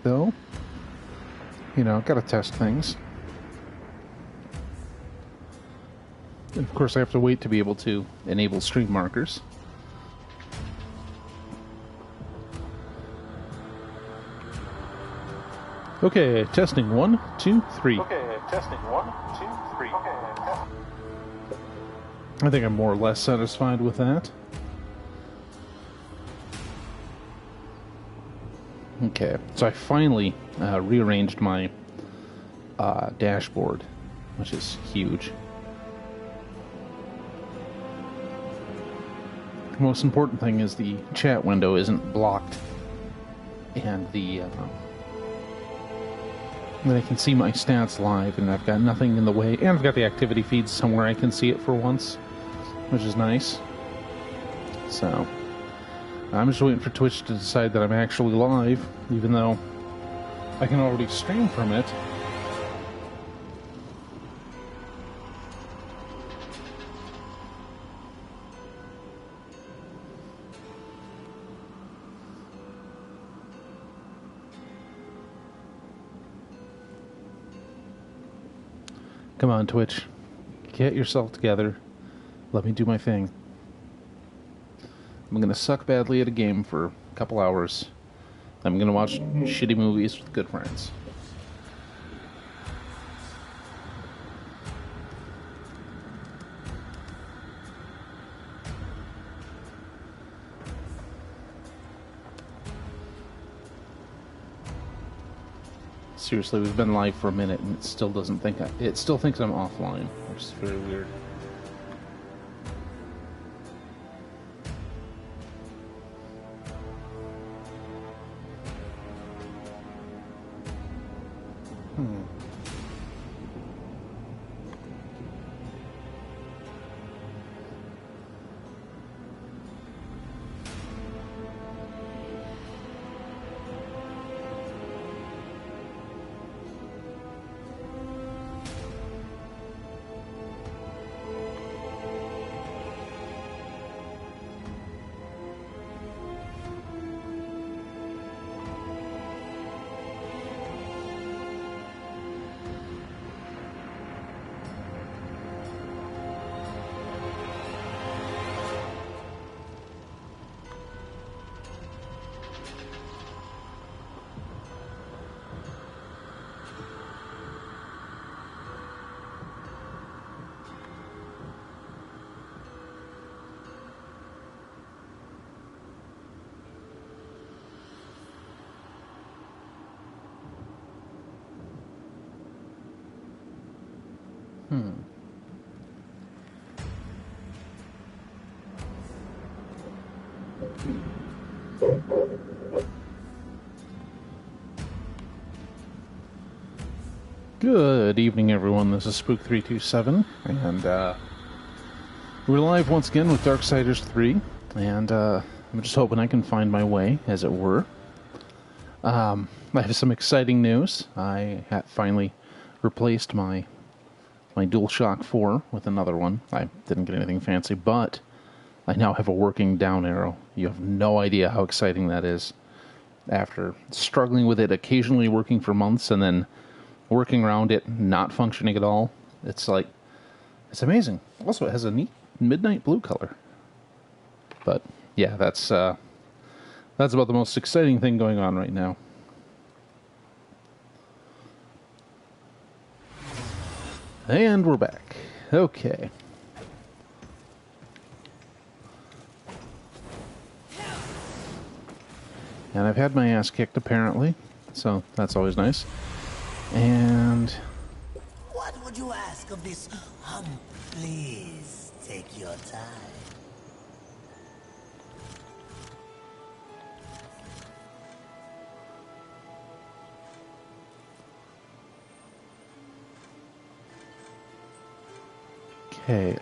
though. You know, gotta test things. And of course, I have to wait to be able to enable stream markers. Okay, testing 1, 2, 3. Okay, testing 1, 2, 3. Okay, I think I'm more or less satisfied with that. Okay, so I finally rearranged my dashboard, which is huge. The most important thing is the chat window isn't blocked, and that I can see my stats live, and I've got nothing in the way, and I've got the activity feeds somewhere I can see it for once, which is nice. So I'm just waiting for Twitch to decide that I'm actually live, even though I can already stream from it. Come on, Twitch. Get yourself together. Let me do my thing. I'm gonna suck badly at a game for a couple hours. I'm gonna watch shitty movies with good friends. Seriously, we've been live for a minute and it still doesn't think it still thinks I'm offline, which is very weird. Good evening, everyone. This is Spook327, and we're live once again with Darksiders 3, and I'm just hoping I can find my way, as it were. I have some exciting news. I have finally replaced my DualShock 4 with another one. I didn't get anything fancy, but I now have a working down arrow. You have no idea how exciting that is. After struggling with it, occasionally working for months, and then working around it not functioning at all, it's amazing. Also, it has a neat midnight blue color. But yeah, that's about the most exciting thing going on right now. And we're back. Okay. And I've had my ass kicked, apparently, so that's always nice. And what would you ask of this? Please take your time. okay,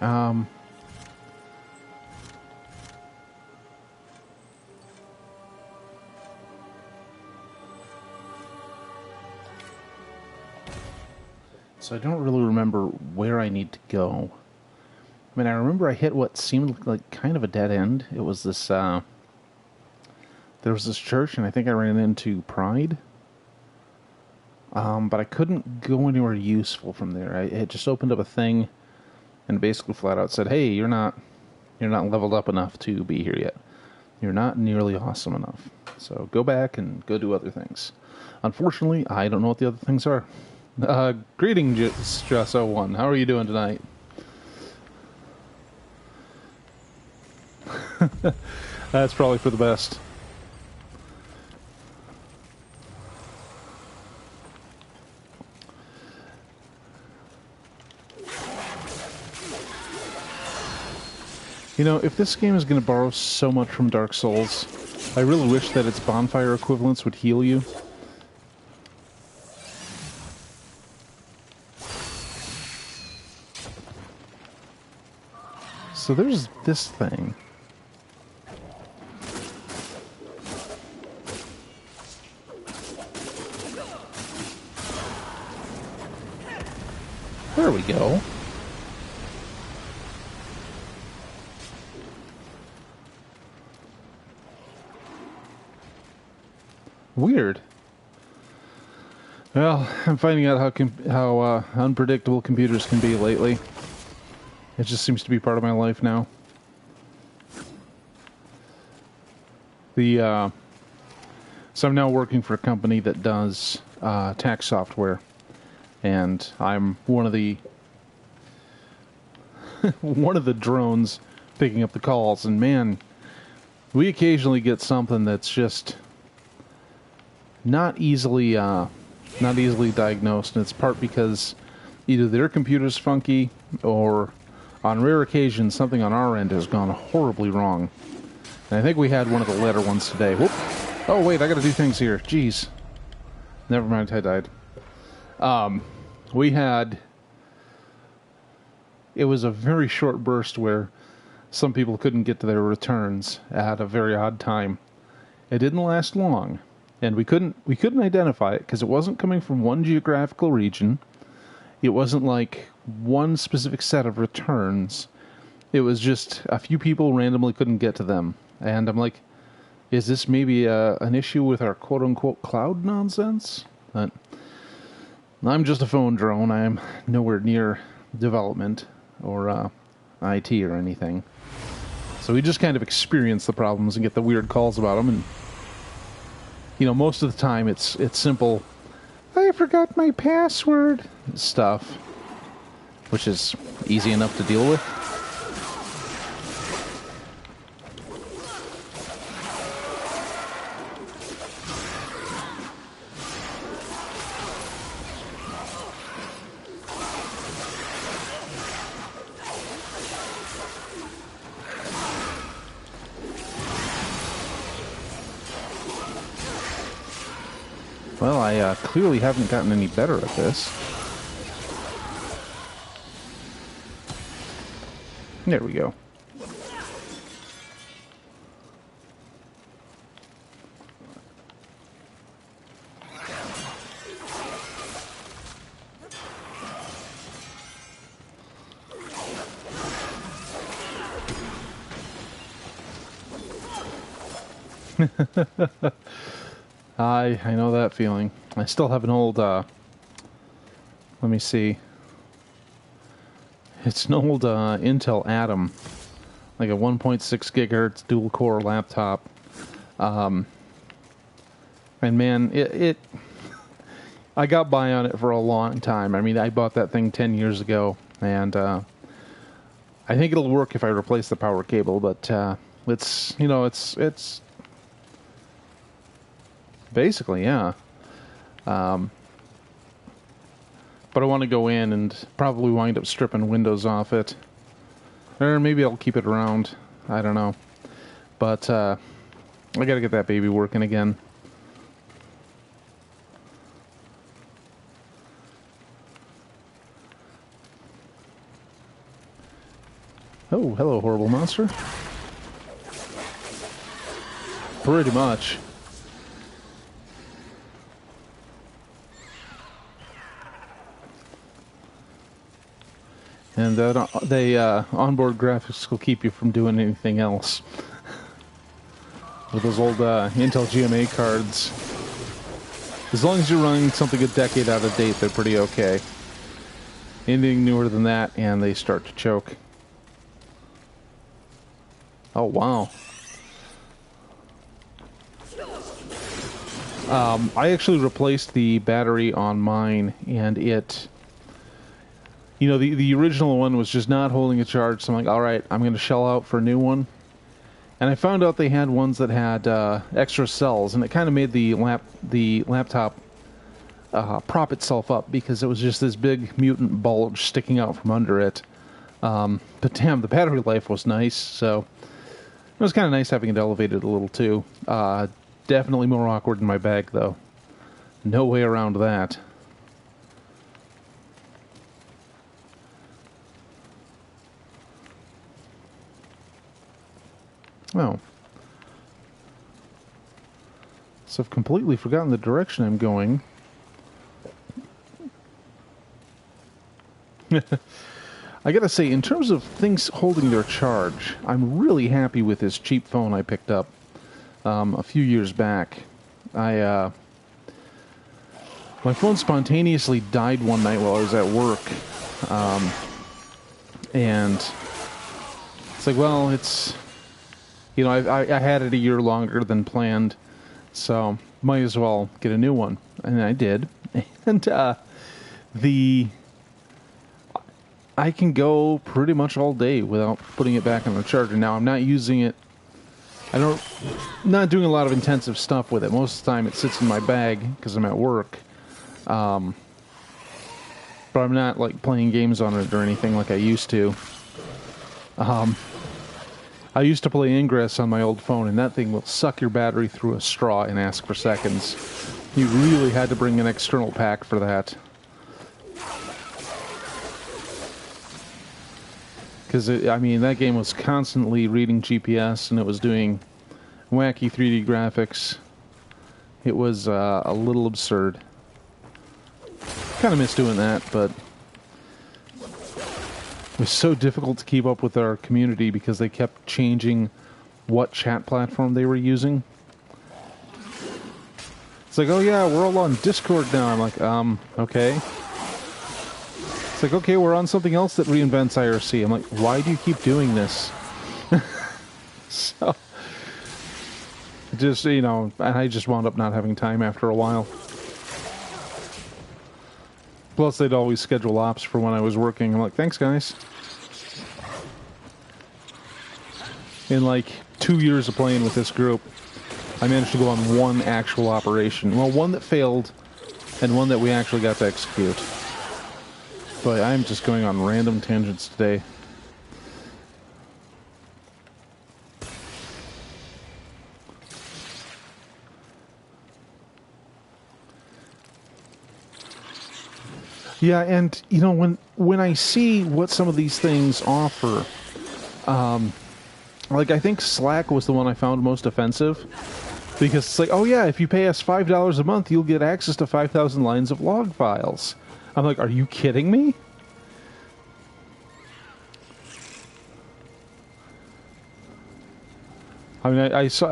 so I don't really remember where I need to go. I mean, I remember I hit what seemed like kind of a dead end. It was this, there was this church, and I think I ran into Pride. but I couldn't go anywhere useful from there. It just opened up a thing and basically flat out said, "Hey, you're not leveled up enough to be here yet. You're not nearly awesome enough. So go back and go do other things." Unfortunately, I don't know what the other things are. Greetings, Stress01. How are you doing tonight? That's probably for the best. You know, if this game is going to borrow so much from Dark Souls, I really wish that its bonfire equivalents would heal you. So there's this thing. There we go. Weird. Well, I'm finding out how unpredictable computers can be lately. It just seems to be part of my life now. So I'm now working for a company that does tax software, and I'm one of the one of the drones picking up the calls. And man, we occasionally get something that's just not easily diagnosed, and it's part because either their computer's funky or on rare occasions something on our end has gone horribly wrong. And I think we had one of the latter ones today. Whoop. Oh wait, I gotta do things here. Jeez. Never mind, I died. It was a very short burst where some people couldn't get to their returns at a very odd time. It didn't last long. And we couldn't identify it because it wasn't coming from one geographical region. It wasn't like one specific set of returns. It was just a few people randomly couldn't get to them. And I'm like, is this maybe an issue with our quote-unquote cloud nonsense? But I'm just a phone drone. I'm nowhere near development or IT or anything. So we just kind of experience the problems and get the weird calls about them. And you know, most of the time it's simple, "I forgot my password" stuff, which is easy enough to deal with. Well, I clearly haven't gotten any better at this. There we go. I know that feeling. I still have an old, let me see. It's an old Intel Atom, like a 1.6 gigahertz dual-core laptop. And man, I got by on it for a long time. I mean, I bought that thing 10 years ago, and I think it'll work if I replace the power cable, but it's basically, yeah. But I want to go in and probably wind up stripping Windows off it. Or maybe I'll keep it around. I don't know. But I gotta get that baby working again. Oh, hello, horrible monster. Pretty much. And onboard graphics will keep you from doing anything else. With those old Intel GMA cards, As long as you're running something a decade out of date, they're pretty okay. Anything newer than that, and they start to choke. Oh, wow. I actually replaced the battery on mine, and it... You know, the original one was just not holding a charge, so I'm like, alright, I'm going to shell out for a new one. And I found out they had ones that had extra cells, and it kind of made the laptop prop itself up, because it was just this big mutant bulge sticking out from under it. But damn, the battery life was nice, so it was kind of nice having it elevated a little too. Definitely more awkward in my bag, though. No way around that. Oh. So I've completely forgotten the direction I'm going. I gotta say, in terms of things holding their charge, I'm really happy with this cheap phone I picked up a few years back. My phone spontaneously died one night while I was at work. And it's like, well, it's... You know, I had it a year longer than planned, so might as well get a new one. And I did. And I can go pretty much all day without putting it back on the charger. Now, I'm not using it... not doing a lot of intensive stuff with it. Most of the time it sits in my bag because I'm at work. But I'm not, like, playing games on it or anything like I used to. I used to play Ingress on my old phone, and that thing will suck your battery through a straw and ask for seconds. You really had to bring an external pack for that. Because, I mean, that game was constantly reading GPS, and it was doing wacky 3D graphics. It was a little absurd. Kind of miss doing that, but... It was so difficult to keep up with our community because they kept changing what chat platform they were using. It's like, oh yeah, we're all on Discord now. I'm like, okay. It's like, okay, we're on something else that reinvents IRC. I'm like, why do you keep doing this? So, just, you know, and I just wound up not having time after a while. Plus, they'd always schedule ops for when I was working. I'm like, thanks, guys. In like 2 years of playing with this group, I managed to go on one actual operation. Well, one that failed, and one that we actually got to execute. But I'm just going on random tangents today. Yeah, and, you know, when I see what some of these things offer, like, I think Slack was the one I found most offensive, because it's like, oh yeah, if you pay us $5 a month, you'll get access to 5,000 lines of log files. I'm like, are you kidding me? I mean, I saw,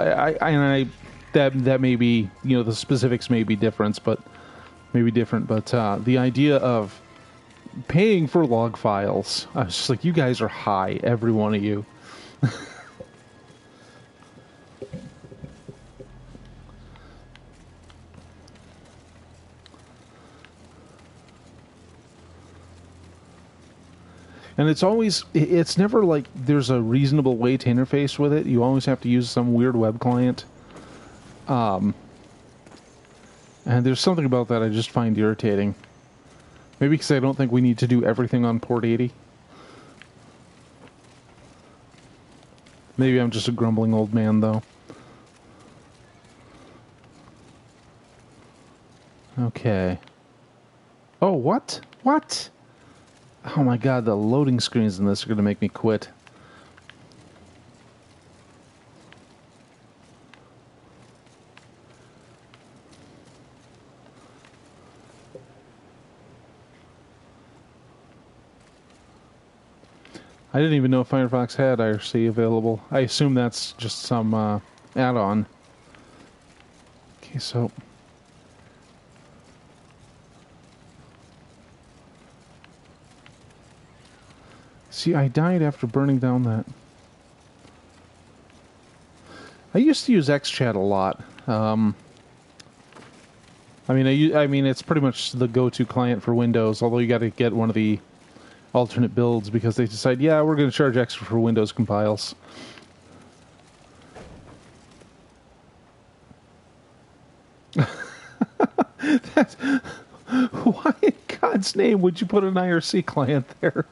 that may be, you know, the specifics may be different, but the idea of paying for log files, I was just like, you guys are high, every one of you. And it's never like there's a reasonable way to interface with it. You always have to use some weird web client. And there's something about that I just find irritating. Maybe because I don't think we need to do everything on port 80. Maybe I'm just a grumbling old man, though. Okay. Oh, what? What? Oh my god, the loading screens in this are going to make me quit. I didn't even know Firefox had IRC available. I assume that's just some add-on. Okay, so... See, I died after burning down that. I used to use XChat a lot. I mean, it's pretty much the go-to client for Windows. Although you got to get one of the alternate builds because they decide, yeah, we're going to charge extra for Windows compiles. Why in God's name would you put an IRC client there?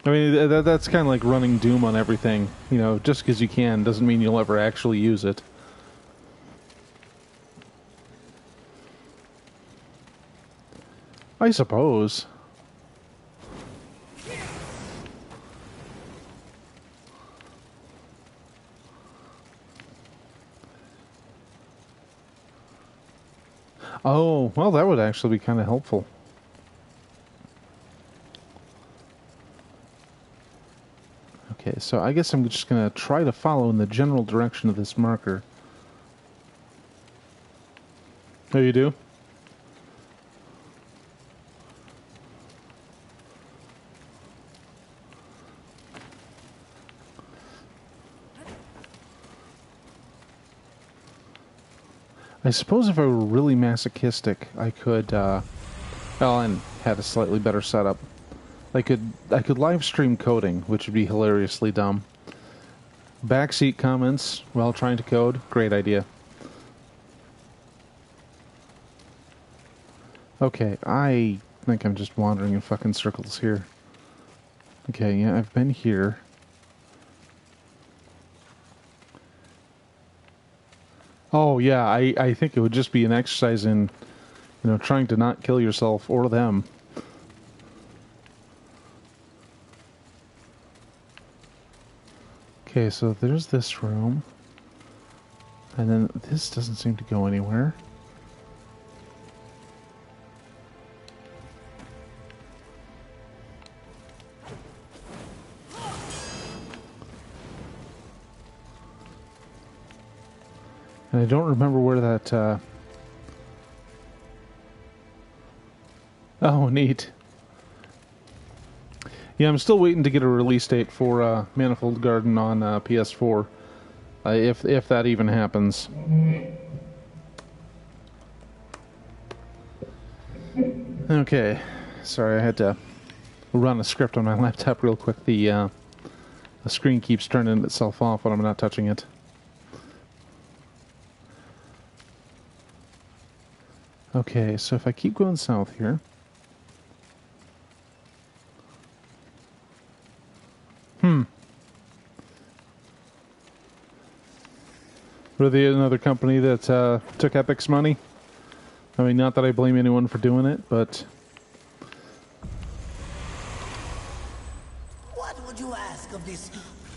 I mean, that's kind of like running Doom on everything. You know, just because you can doesn't mean you'll ever actually use it. I suppose. Oh, well, that would actually be kind of helpful. Okay, so I guess I'm just going to try to follow in the general direction of this marker. Oh, you do? I suppose if I were really masochistic, I could, well, and had a slightly better setup. I could live stream coding, which would be hilariously dumb. Backseat comments while trying to code, great idea. Okay, I think I'm just wandering in fucking circles here. Okay, yeah, I've been here. Oh, yeah, I think it would just be an exercise in, you know, trying to not kill yourself or them. Okay, so there's this room. And then this doesn't seem to go anywhere. And I don't remember where that, Oh, neat. Yeah, I'm still waiting to get a release date for Manifold Garden on PS4. If that even happens. Okay. Sorry, I had to run a script on my laptop real quick. The screen keeps turning itself off when I'm not touching it. Okay, so if I keep going south here... Were they another company that took Epic's money? I mean, not that I blame anyone for doing it, but... What would you ask of this?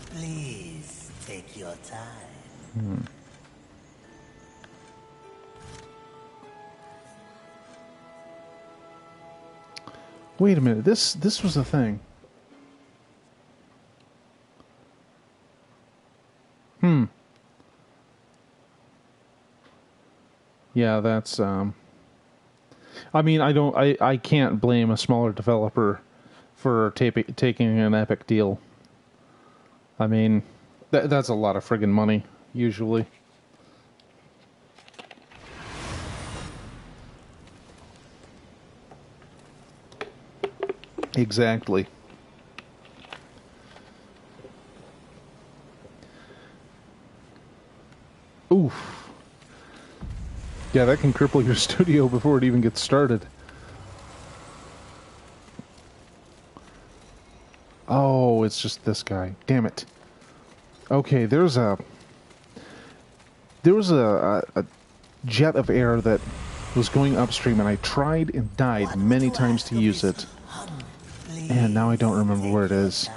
Please take your time. Wait a minute, this was a thing. Yeah, that's, I mean, I can't blame a smaller developer for taking an Epic deal. I mean, that's a lot of friggin' money, usually. Exactly. Oof. Yeah, that can cripple your studio before it even gets started. Oh, it's just this guy. Damn it. Okay, there was a jet of air that was going upstream, and I tried and died many times to use it. And now I don't remember where it is.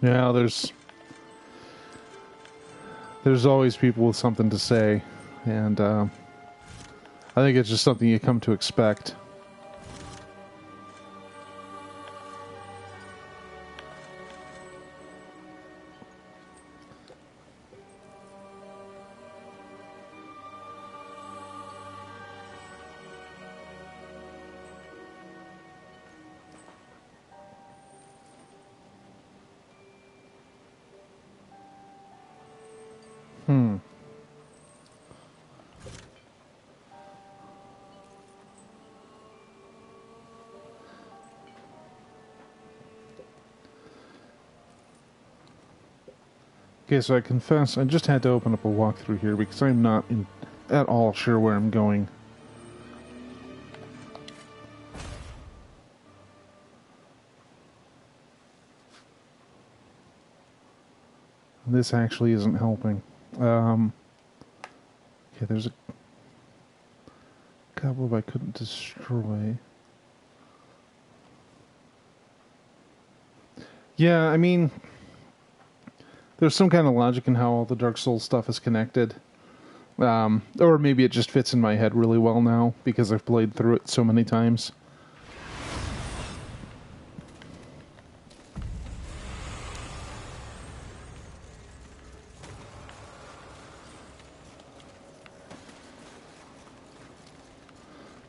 Yeah, there's always people with something to say, and I think it's just something you come to expect. Okay, so I confess, I just had to open up a walkthrough here because I'm not at all sure where I'm going. This actually isn't helping. Okay, there's a cobweb I couldn't destroy. Yeah, I mean, there's some kind of logic in how all the Dark Souls stuff is connected. Or maybe it just fits in my head really well now because I've played through it so many times.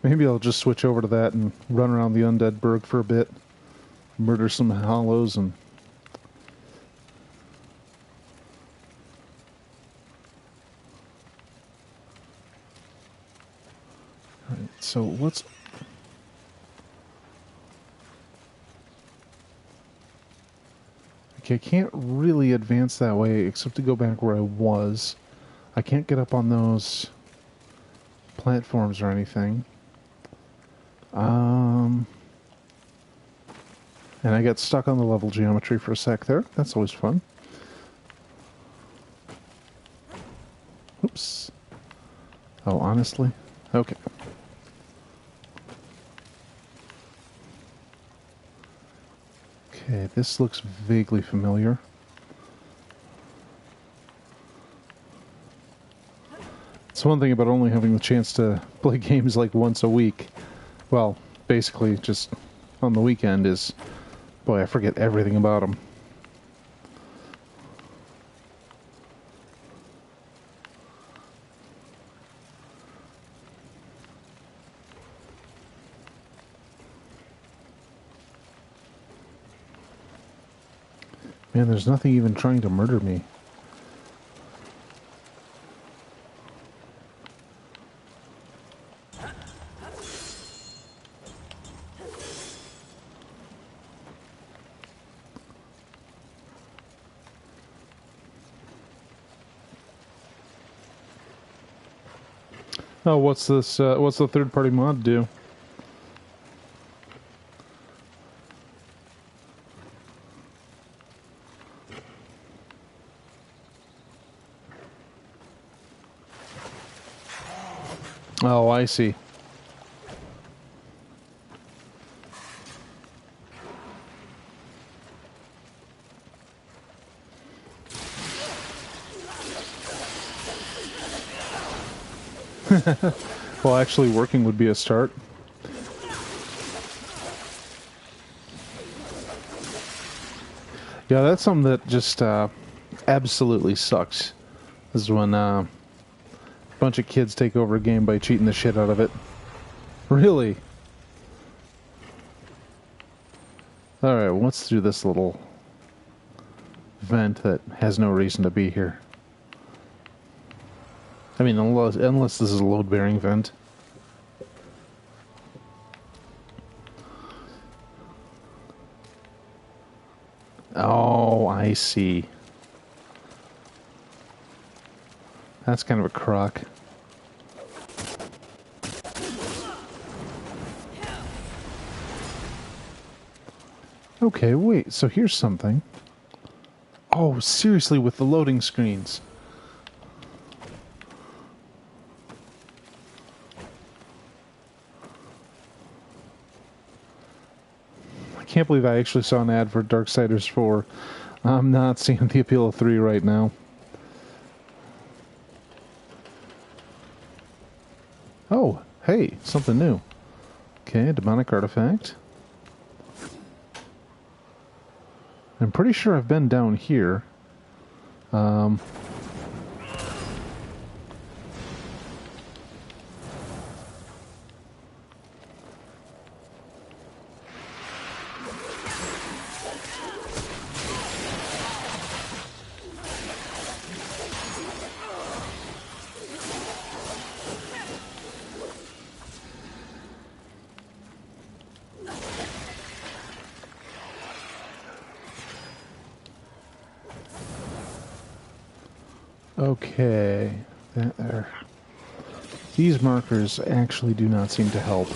Maybe I'll just switch over to that and run around the Undead Burg for a bit. Murder some hollows and... Alright, so let's... Okay, I can't really advance that way except to go back where I was. I can't get up on those platforms or anything. And I got stuck on the level geometry for a sec there. That's always fun. Oops. Oh, honestly? Okay. Okay, this looks vaguely familiar. It's one thing about only having the chance to play games like once a week. Well, basically just on the weekend is... Boy, I forget everything about them. Man, there's nothing even trying to murder me. Oh, what's this? What's the third-party mod do? Oh, I see. Well, actually working would be a start. Yeah, that's something that just absolutely sucks. This is when a bunch of kids take over a game by cheating the shit out of it. Really? Alright, what's through this little vent that has no reason to be here? I mean, unless this is a load-bearing vent. Oh, I see. That's kind of a crock. Okay, wait, so here's something. Oh, seriously, with the loading screens. I can't believe I actually saw an ad for Darksiders 4. I'm not seeing the appeal of 3 right now. Oh, hey, something new. Okay, a demonic artifact. I'm pretty sure I've been down here. Okay. There. These markers actually do not seem to help.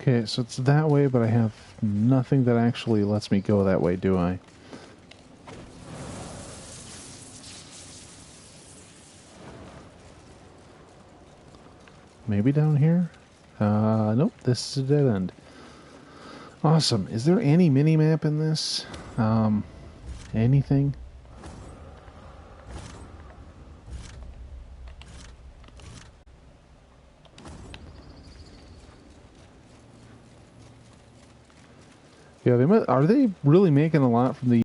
Okay, so it's that way, but I have nothing that actually lets me go that way, do I? Maybe down here? Nope, this is a dead end. Awesome. Is there any mini-map in this? Anything? Yeah, are they really making a lot from the